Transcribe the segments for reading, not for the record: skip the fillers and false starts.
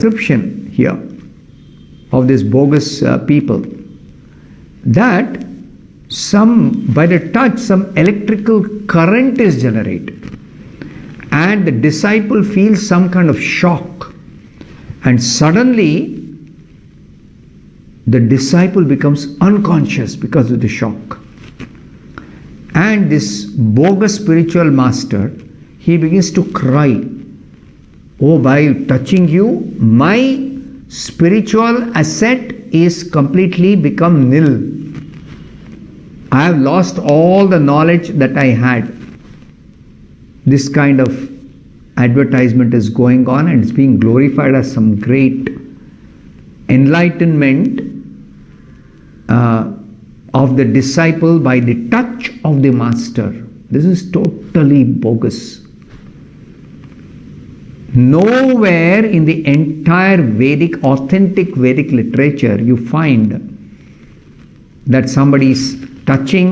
description here of this bogus people, that by the touch some electrical current is generated, and the disciple feels some kind of shock, and suddenly the disciple becomes unconscious because of the shock. And this bogus spiritual master, he begins to cry, "Oh, by touching you, my spiritual asset is completely become nil. I have lost all the knowledge that I had." This kind of advertisement is going on, and it's being glorified as some great enlightenment of the disciple by the touch of the master. This is totally bogus. Nowhere in the entire Vedic, authentic Vedic literature, you find that somebody is touching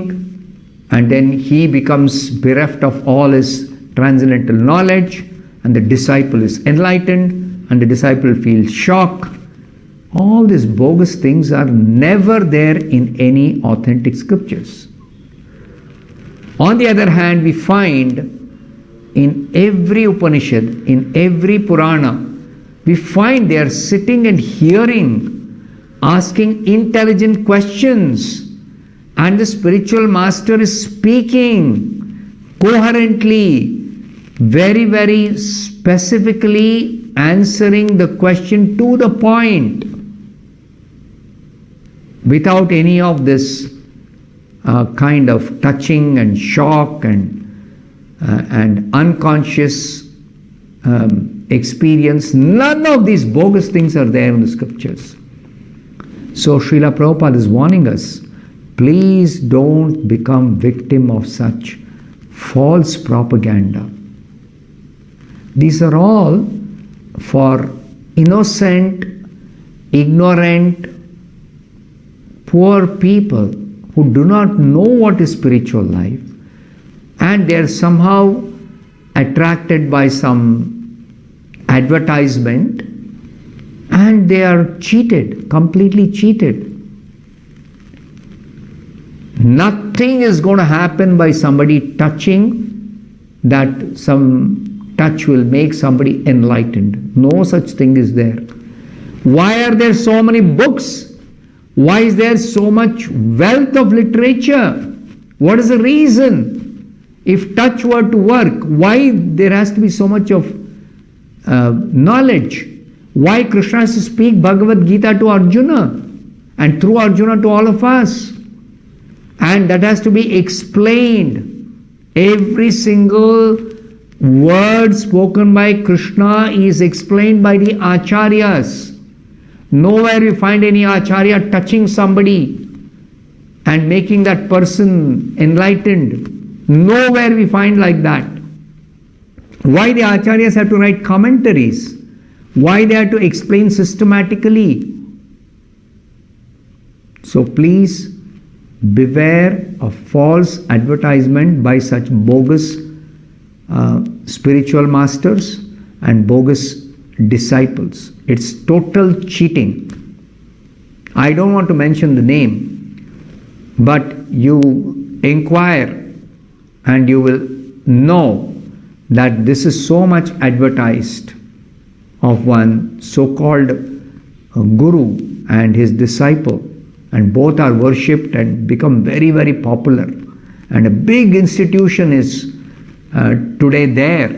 and then he becomes bereft of all his transcendental knowledge, and the disciple is enlightened and the disciple feels shock. All these bogus things are never there in any authentic scriptures. On the other hand, we find in every Upanishad, in every Purana, we find they are sitting and hearing, asking intelligent questions, and the spiritual master is speaking coherently, very, very specifically answering the question to the point, without any of this kind of touching and shock and unconscious experience. None of these bogus things are there in the scriptures. So Srila Prabhupada is warning us, please don't become victim of such false propaganda. These are all for innocent, ignorant, poor people who do not know what is spiritual life, and they are somehow attracted by some advertisement, and they are cheated, completely cheated. Nothing is going to happen by somebody touching, that some touch will make somebody enlightened. No such thing is there. Why are there so many books? Why is there so much wealth of literature? What is the reason? If touch were to work, why there has to be so much of knowledge? Why Krishna has to speak Bhagavad Gita to Arjuna, and through Arjuna to all of us? And that has to be explained. Every single word spoken by Krishna is explained by the acharyas. Nowhere you find any acharya touching somebody and making that person enlightened. Nowhere we find like that. Why the acharyas have to write commentaries? Why they have to explain systematically? So please beware of false advertisement by such bogus spiritual masters and bogus disciples. It's total cheating. I don't want to mention the name, but you inquire and you will know that this is so much advertised of one so-called guru and his disciple, and both are worshipped and become very, very popular, and a big institution is today there